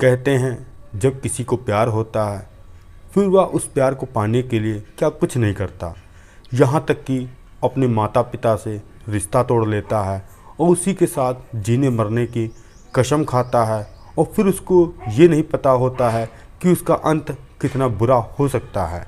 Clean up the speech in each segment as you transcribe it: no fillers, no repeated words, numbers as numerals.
कहते हैं जब किसी को प्यार होता है फिर वह उस प्यार को पाने के लिए क्या कुछ नहीं करता, यहाँ तक कि अपने माता पिता से रिश्ता तोड़ लेता है और उसी के साथ जीने मरने की कसम खाता है। और फिर उसको ये नहीं पता होता है कि उसका अंत कितना बुरा हो सकता है।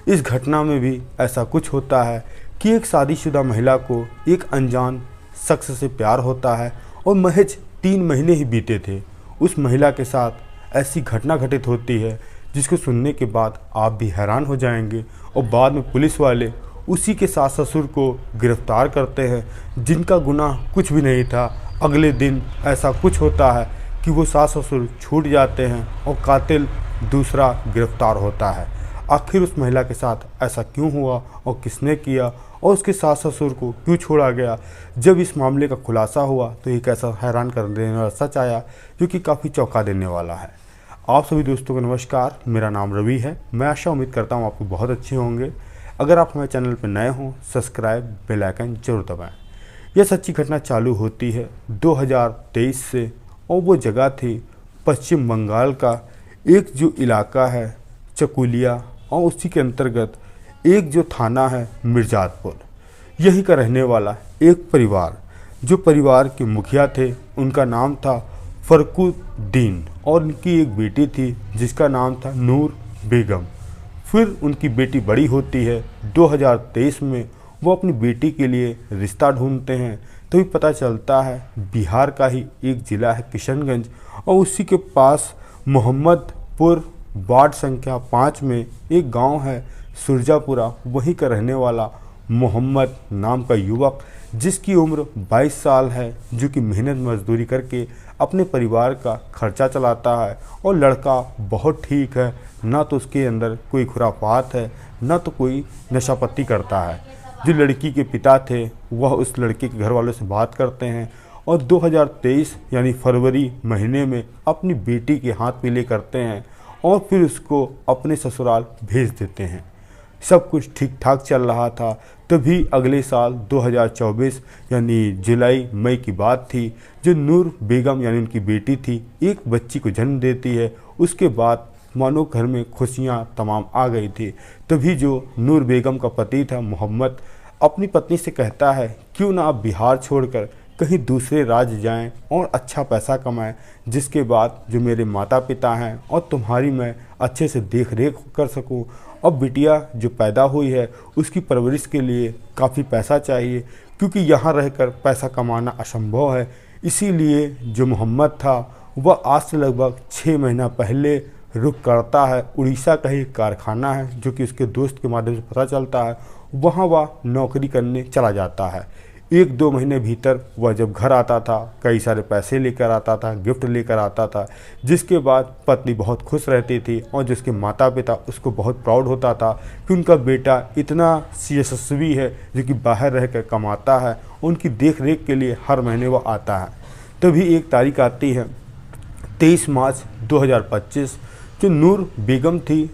इस घटना में भी ऐसा कुछ होता है कि एक शादीशुदा महिला को एक अनजान शख्स से प्यार होता है और महज 3 महीने ही बीते थे उस महिला के साथ ऐसी घटना घटित होती है जिसको सुनने के बाद आप भी हैरान हो जाएंगे। और बाद में पुलिस वाले उसी के सास ससुर को गिरफ्तार करते हैं जिनका गुनाह कुछ भी नहीं था। अगले दिन ऐसा कुछ होता है कि वो सास ससुर छूट जाते हैं और कातिल दूसरा गिरफ्तार होता है। आखिर उस महिला के साथ ऐसा क्यों हुआ और किसने किया और उसके सास ससुर को क्यों छोड़ा गया। जब इस मामले का खुलासा हुआ तो एक ऐसा हैरान कर देने वाला सच आया जो कि काफ़ी चौंका देने वाला है। आप सभी दोस्तों को नमस्कार, मेरा नाम रवि है। मैं आशा उम्मीद करता हूँ आपको बहुत अच्छे होंगे। अगर आप हमारे चैनल पर नए हों सब्सक्राइब बेल आइकन जरूर दबाएं। यह सच्ची घटना चालू होती है 2023 से और वो जगह थी पश्चिम बंगाल का एक जो इलाका है चकुलिया और उसी के अंतर्गत एक जो थाना है मिर्जापुर, यही का रहने वाला एक परिवार, जो परिवार के मुखिया थे उनका नाम था फरकुद्दीन और उनकी एक बेटी थी जिसका नाम था नूर बेगम। फिर उनकी बेटी बड़ी होती है 2023 में वो अपनी बेटी के लिए रिश्ता ढूंढते हैं। तभी पता चलता है बिहार का ही एक ज़िला है किशनगंज और उसी के पास मोहम्मदपुर वार्ड संख्या 5 में एक गांव है सुरजापुरा, वहीं का रहने वाला मोहम्मद नाम का युवक जिसकी उम्र 22 साल है, जो कि मेहनत मजदूरी करके अपने परिवार का खर्चा चलाता है। और लड़का बहुत ठीक है, ना तो उसके अंदर कोई खुराफात है ना तो कोई नशापत्ती करता है। जो लड़की के पिता थे वह उस लड़के के घर वालों से बात करते हैं और 2023 यानी फरवरी महीने में अपनी बेटी के हाथ पीले करते हैं और फिर उसको अपने ससुराल भेज देते हैं। सब कुछ ठीक ठाक चल रहा था। तभी अगले साल 2024 यानी जुलाई मई की बात थी, जो नूर बेगम यानी उनकी बेटी थी एक बच्ची को जन्म देती है। उसके बाद मानो घर में खुशियां तमाम आ गई थी। तभी जो नूर बेगम का पति था मोहम्मद अपनी पत्नी से कहता है क्यों ना आप बिहार छोड़कर कहीं दूसरे राज्य जाएं और अच्छा पैसा कमाएं, जिसके बाद जो मेरे माता पिता हैं और तुम्हारी मैं अच्छे से देख रेख कर सकूं। अब बिटिया जो पैदा हुई है उसकी परवरिश के लिए काफ़ी पैसा चाहिए, क्योंकि यहाँ रहकर पैसा कमाना असंभव है। इसीलिए जो मोहम्मद था वह आज से लगभग 6 महीना पहले रुख करता है उड़ीसा का ही कारखाना है, जो कि उसके दोस्त के माध्यम से पता चलता है। वहाँ वह नौकरी करने चला जाता है। 1-2 महीने भीतर वह जब घर आता था कई सारे पैसे लेकर आता था, गिफ्ट लेकर आता था, जिसके बाद पत्नी बहुत खुश रहती थी और जिसके माता पिता उसको बहुत प्राउड होता था कि उनका बेटा इतना यशस्वी है जो कि बाहर रहकर कमाता है। उनकी देख रेख के लिए हर महीने वह आता है। तभी एक तारीख आती है 23 मार्च 2025, जो नूर बेगम थी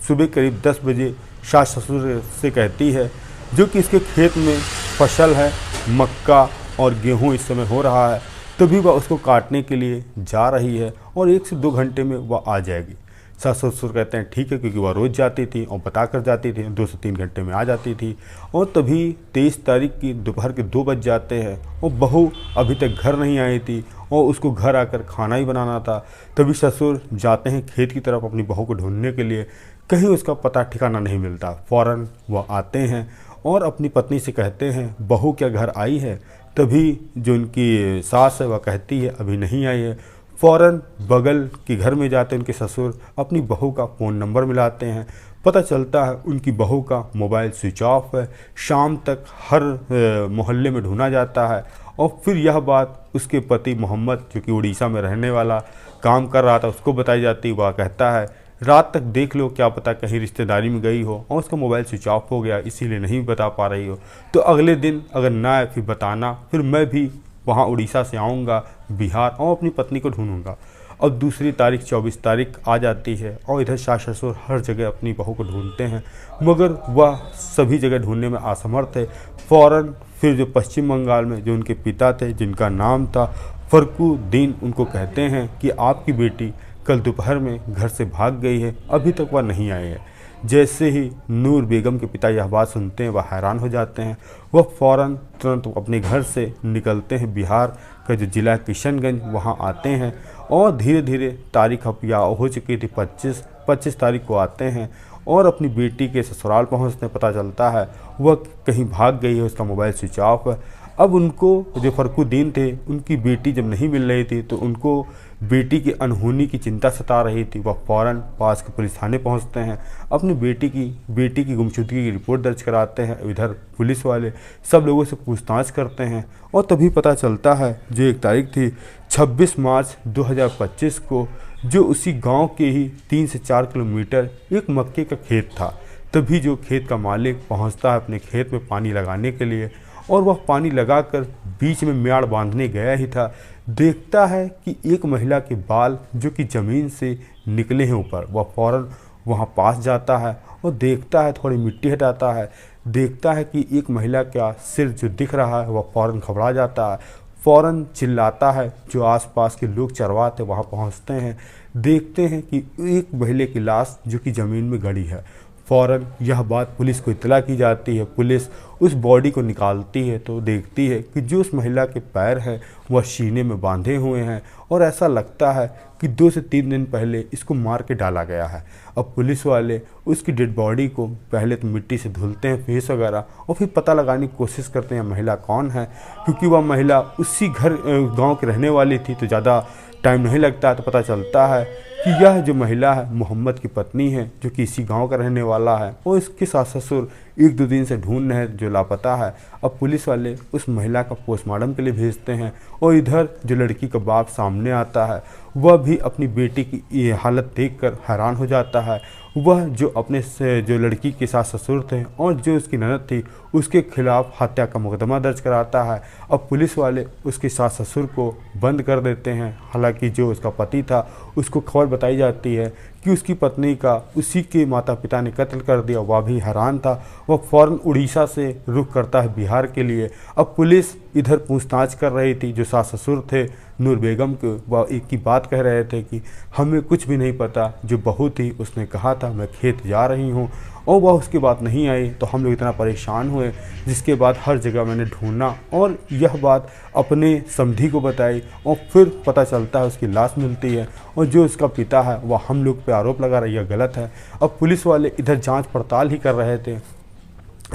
सुबह करीब 10 बजे सास ससुर से कहती है, जो कि इसके खेत में फसल है मक्का और गेहूं इस समय हो रहा है। तभी वह उसको काटने के लिए जा रही है और 1 से 2 घंटे में वह आ जाएगी। सास ससुर कहते हैं ठीक है, क्योंकि वह रोज़ जाती थी और बता कर जाती थी, 2 से 3 घंटे में आ जाती थी। और तभी 23 तारीख की दोपहर के 2 बज जाते हैं और बहू अभी तक घर नहीं आई थी और उसको घर आकर खाना ही बनाना था। तभी ससुर जाते हैं खेत की तरफ अपनी बहू को ढूंढने के लिए, कहीं उसका पता ठिकाना नहीं मिलता। फ़ौरन वह आते हैं और अपनी पत्नी से कहते हैं बहू क्या घर आई है। तभी जो उनकी सास है वह कहती है अभी नहीं आई है। फ़ौरन बगल के घर में जाते उनके ससुर अपनी बहू का फ़ोन नंबर मिलाते हैं। पता चलता है उनकी बहू का मोबाइल स्विच ऑफ है। शाम तक हर मोहल्ले में ढूंढा जाता है और फिर यह बात उसके पति मोहम्मद, जो कि उड़ीसा में रहने वाला काम कर रहा था, उसको बताई जाती। वह कहता है रात तक देख लो, क्या पता कहीं रिश्तेदारी में गई हो और उसका मोबाइल स्विच ऑफ हो गया इसीलिए नहीं बता पा रही हो। तो अगले दिन अगर ना आए फिर बताना, फिर मैं भी वहाँ उड़ीसा से आऊँगा बिहार और अपनी पत्नी को ढूंढूंगा। अब दूसरी तारीख 24 तारीख आ जाती है और इधर सास ससुर हर जगह अपनी बहू को ढूंढते हैं, मगर वह सभी जगह ढूंढने में असमर्थ है। फ़ौरन फिर जो पश्चिम बंगाल में जो उनके पिता थे जिनका नाम था फरकुद्दीन, उनको कहते हैं कि आपकी बेटी कल दोपहर में घर से भाग गई है, अभी तक वह नहीं आए है। जैसे ही नूर बेगम के पिता यह बात सुनते हैं वह हैरान हो जाते हैं। वह फ़ौरन तुरंत अपने घर से निकलते हैं, बिहार का जो ज़िला किशनगंज वहाँ आते हैं और धीरे धीरे तारीख अब या हो चुकी थी 25 तारीख को आते हैं और अपनी बेटी के ससुराल पहुँचते पता चलता है वह कहीं भाग गई है, उसका मोबाइल स्विच ऑफ है। अब उनको जो फरकुद्दीन थे, उनकी बेटी जब नहीं मिल रही थी तो उनको बेटी की अनहोनी की चिंता सता रही थी। वह फ़ौरन पास के पुलिस थाने पहुंचते हैं, अपनी बेटी की गुमशुदगी की रिपोर्ट दर्ज कराते हैं। इधर पुलिस वाले सब लोगों से पूछताछ करते हैं और तभी पता चलता है जो एक तारीख थी 26 मार्च 2025 को, जो उसी गांव के ही 3 से 4 किलोमीटर एक मक्के का खेत था। तभी जो खेत का मालिक पहुंचता है अपने खेत में पानी लगाने के लिए और वह पानी लगाकर बीच में म्याड़ बांधने गया ही था, देखता है कि एक महिला के बाल जो कि ज़मीन से निकले हैं ऊपर। वह फ़ौरन वहाँ पास जाता है और देखता है, थोड़ी मिट्टी हटाता है, देखता है कि एक महिला का सिर जो दिख रहा है। वह फ़ौरन घबरा जाता है, फ़ौरन चिल्लाता है। जो आसपास के लोग चरवाह थे वहाँ पहुँचते हैं, देखते हैं कि एक महिला की लाश जो कि ज़मीन में गड़ी है। फ़ौरन यह बात पुलिस को इत्तला की जाती है। पुलिस उस बॉडी को निकालती है तो देखती है कि जो उस महिला के पैर हैं वह सीने में बांधे हुए हैं और ऐसा लगता है कि 2 से 3 दिन पहले इसको मार के डाला गया है। अब पुलिस वाले उसकी डेड बॉडी को पहले तो मिट्टी से धुलते हैं, फेस वगैरह, और फिर पता लगाने की कोशिश करते हैं महिला कौन है। क्योंकि वह महिला उसी गाँव की रहने वाली थी तो ज़्यादा टाइम नहीं लगता, तो पता चलता है कि यह जो महिला है मोहम्मद की पत्नी है, जो कि इसी गांव का रहने वाला है और इसके सास ससुर 1-2 दिन से ढूंढ रहे हैं, जो लापता है। अब पुलिस वाले उस महिला का पोस्टमार्टम के लिए भेजते हैं और इधर जो लड़की का बाप सामने आता है वह भी अपनी बेटी की ये हालत देखकर हैरान हो जाता है। वह जो अपने से जो लड़की के सास ससुर थे और जो उसकी ननद थी उसके खिलाफ हत्या का मुकदमा दर्ज कराता है। अब पुलिस वाले उसके सास ससुर को बंद कर देते हैं। हालांकि जो उसका पति था उसको खबर बताई जाती है कि उसकी पत्नी का उसी के माता पिता ने कत्ल कर दिया। वह भी हैरान था, वह फ़ौरन उड़ीसा से रुख करता है बिहार के लिए। अब पुलिस इधर पूछताछ कर रही थी। जो सास ससुर थे नूर बेगम के, वह एक ही बात कह रहे थे कि हमें कुछ भी नहीं पता। जो बहू थी उसने कहा था मैं खेत जा रही हूँ और वह उसके बाद नहीं आई, तो हम लोग इतना परेशान हुए, जिसके बाद हर जगह मैंने ढूंढा और यह बात अपने समधी को बताई और फिर पता चलता है उसकी लाश मिलती है और जो उसका पिता है वह हम लोग पे आरोप लगा रही है, गलत है। अब पुलिस वाले इधर जांच पड़ताल ही कर रहे थे,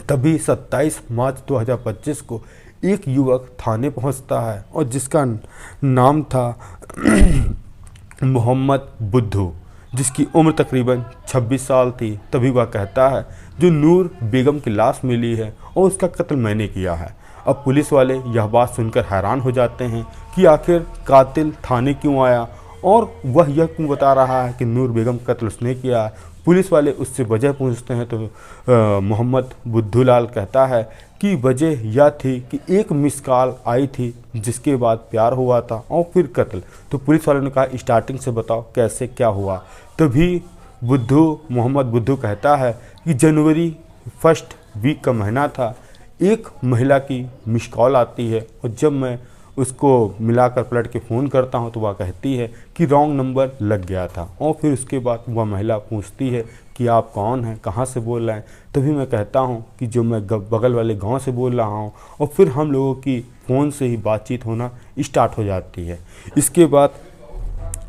तभी 27 मार्च 2025 को एक युवक थाने पहुंचता है और जिसका नाम था मोहम्मद बुद्धू, जिसकी उम्र तकरीबन 26 साल थी। तभी वह कहता है जो नूर बेगम की लाश मिली है और उसका कत्ल मैंने किया है। अब पुलिस वाले यह बात सुनकर हैरान हो जाते हैं कि आखिर कातिल थाने क्यों आया और वह यह क्यों बता रहा है कि नूर बेगम का कत्ल उसने किया है। पुलिस वाले उससे वजह पूछते हैं तो मोहम्मद बुद्धूलाल कहता है कि वजह यह थी कि एक मिस कॉल आई थी जिसके बाद प्यार हुआ था और फिर कत्ल। तो पुलिस वालों ने कहा स्टार्टिंग से बताओ कैसे क्या हुआ। तभी मोहम्मद बुद्धू कहता है कि जनवरी 1 वीक का महीना था, एक महिला की मिस कॉल आती है और जब मैं उसको मिलाकर पलट के फ़ोन करता हूं तो वह कहती है कि रॉन्ग नंबर लग गया था। और फिर उसके बाद वह महिला पूछती है कि आप कौन हैं, कहां से बोल रहे हैं। तभी मैं कहता हूं कि जो मैं बगल वाले गांव से बोल रहा हूं और फिर हम लोगों की फ़ोन से ही बातचीत होना स्टार्ट हो जाती है। इसके बाद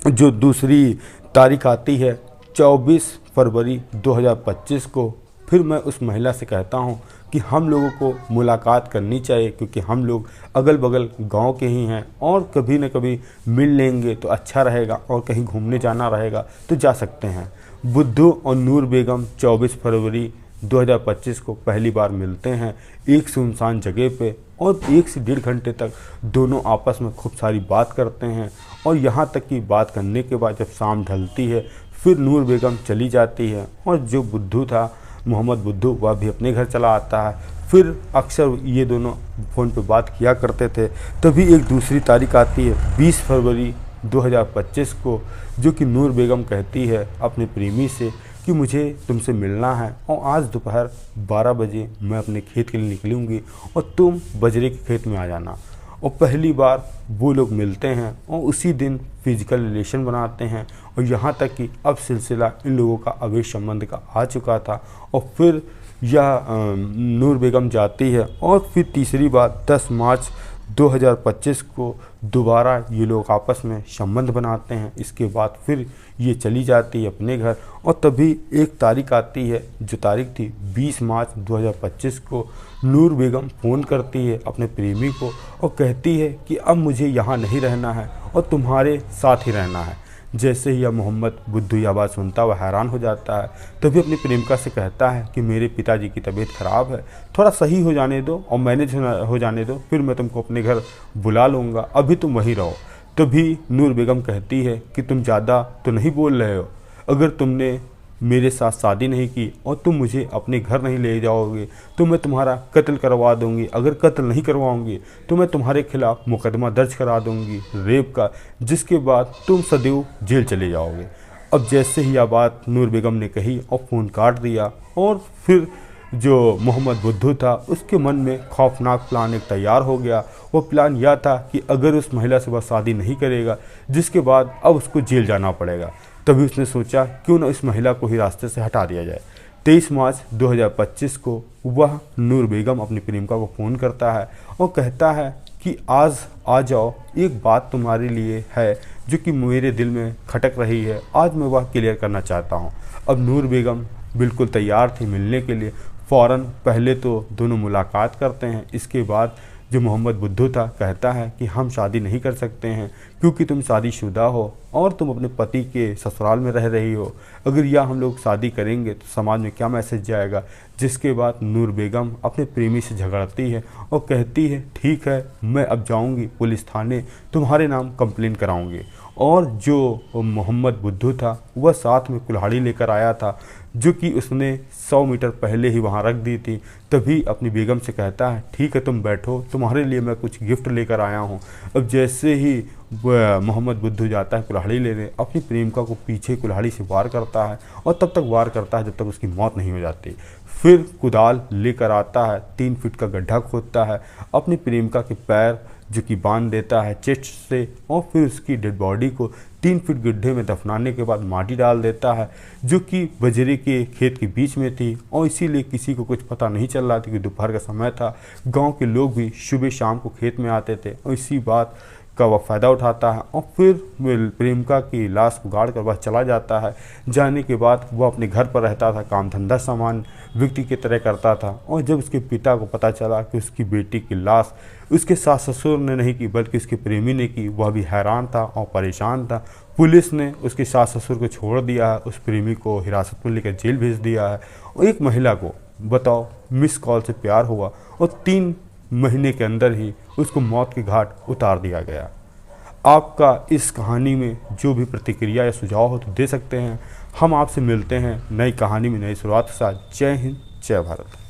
जो दूसरी तारीख आती है 24 फरवरी 2025 को, फिर मैं उस महिला से कहता हूं कि हम लोगों को मुलाकात करनी चाहिए क्योंकि हम लोग अगल बगल गांव के ही हैं और कभी न कभी मिल लेंगे तो अच्छा रहेगा और कहीं घूमने जाना रहेगा तो जा सकते हैं। बुद्धू और नूर बेगम 24 फरवरी 2025 को पहली बार मिलते हैं एक सुनसान जगह पे और 1 से 1.5 घंटे तक दोनों आपस में खूब सारी बात करते हैं। और यहाँ तक कि बात करने के बाद जब शाम ढलती है फिर नूर बेगम चली जाती है और जो बुद्धू था मोहम्मद बुद्धू वह भी अपने घर चला आता है। फिर अक्सर ये दोनों फ़ोन पे बात किया करते थे। तभी एक दूसरी तारीख आती है 20 फरवरी 2025 को, जो कि नूर बेगम कहती है अपने प्रेमी से कि मुझे तुमसे मिलना है और आज दोपहर 12 बजे मैं अपने खेत के लिए निकलूँगी और तुम बजरे के खेत में आ जाना। और पहली बार वो लोग मिलते हैं और उसी दिन फिजिकल रिलेशन बनाते हैं और यहाँ तक कि अब सिलसिला इन लोगों का अवैध संबंध का आ चुका था। और फिर यह नूर बेगम जाती है और फिर तीसरी बार 10 मार्च 2025 को दोबारा ये लोग आपस में संबंध बनाते हैं। इसके बाद फिर ये चली जाती है अपने घर और तभी एक तारीख आती है, जो तारीख थी 20 मार्च 2025 को। नूर बेगम फ़ोन करती है अपने प्रेमी को और कहती है कि अब मुझे यहाँ नहीं रहना है और तुम्हारे साथ ही रहना है। जैसे ही यह मोहम्मद बुद्धू यह बात सुनता हुआ हैरान हो जाता है, तभी अपनी प्रेमिका से कहता है कि मेरे पिताजी की तबीयत ख़राब है, थोड़ा सही हो जाने दो और मैनेज हो जाने दो, फिर मैं तुमको अपने घर बुला लूँगा, अभी तुम वहीं रहो। तभी नूर बेगम कहती है कि तुम ज़्यादा तो नहीं बोल रहे हो, अगर तुमने मेरे साथ शादी नहीं की और तुम मुझे अपने घर नहीं ले जाओगे तो मैं तुम्हारा कत्ल करवा दूंगी, अगर कत्ल नहीं करवाऊंगी तो मैं तुम्हारे खिलाफ़ मुकदमा दर्ज करा दूंगी रेप का, जिसके बाद तुम सदैव जेल चले जाओगे। अब जैसे ही यह बात नूर बेगम ने कही और फ़ोन काट दिया और फिर जो मोहम्मद बुद्धू था उसके मन में खौफनाक प्लान एक तैयार हो गया। वो प्लान यह था कि अगर उस महिला से वह शादी नहीं करेगा, जिसके बाद अब उसको जेल जाना पड़ेगा, तभी उसने सोचा क्यों ना इस महिला को ही रास्ते से हटा दिया जाए। 23 मार्च 2025 को वह नूर बेगम अपनी प्रेमिका को फ़ोन करता है और कहता है कि आज आ जाओ, एक बात तुम्हारे लिए है जो कि मेरे दिल में खटक रही है, आज मैं वह क्लियर करना चाहता हूँ। अब नूर बेगम बिल्कुल तैयार थी मिलने के लिए। फ़ौरन पहले तो दोनों मुलाकात करते हैं। इसके बाद जो मोहम्मद बुद्धू था कहता है कि हम शादी नहीं कर सकते हैं क्योंकि तुम शादीशुदा हो और तुम अपने पति के ससुराल में रह रही हो, अगर यह हम लोग शादी करेंगे तो समाज में क्या मैसेज जाएगा। जिसके बाद नूर बेगम अपने प्रेमी से झगड़ती है और कहती है ठीक है, मैं अब जाऊंगी पुलिस थाने, तुम्हारे नाम कंप्लेन कराऊंगी। और जो मोहम्मद बुद्धू था वह साथ में कुल्हाड़ी लेकर आया था, जो कि उसने 100 मीटर पहले ही वहाँ रख दी थी। तभी अपनी बेगम से कहता है ठीक है तुम बैठो, तुम्हारे लिए मैं कुछ गिफ्ट लेकर आया हूँ। अब जैसे ही मोहम्मद बुद्धू जाता है कुल्हाड़ी लेने, अपनी प्रेमिका को पीछे कुल्हाड़ी से वार करता है और तब तक वार करता है जब तक उसकी मौत नहीं हो जाती। फिर कुदाल लेकर आता है, 3 फीट का गड्ढा खोदता है, अपनी प्रेमिका के पैर जो कि बांध देता है चेस्ट से और फिर उसकी डेड बॉडी को 3 फीट गड्ढे में दफनाने के बाद माटी डाल देता है, जो कि बजरे के खेत के बीच में थी। और इसीलिए किसी को कुछ पता नहीं चल रहा था कि दोपहर का समय था। गांव के लोग भी सुबह शाम को खेत में आते थे और इसी बात का वह फ़ायदा उठाता है और फिर प्रेमिका की लाश को गाड़ कर वह चला जाता है। जाने के बाद वह अपने घर पर रहता था, काम धंधा सामान व्यक्ति की तरह करता था। और जब उसके पिता को पता चला कि उसकी बेटी की लाश उसके सास ससुर ने नहीं की बल्कि उसके प्रेमी ने की, वह भी हैरान था और परेशान था। पुलिस ने उसके सास ससुर को छोड़ दिया है, उस प्रेमी को हिरासत में लेकर जेल भेज दिया है। और एक महिला को बताओ मिस कॉल से प्यार हुआ और 3 महीने के अंदर ही उसको मौत के घाट उतार दिया गया। आपका इस कहानी में जो भी प्रतिक्रिया या सुझाव हो तो दे सकते हैं। हम आपसे मिलते हैं नई कहानी में नई शुरुआत के साथ। जय हिंद, जय भारत।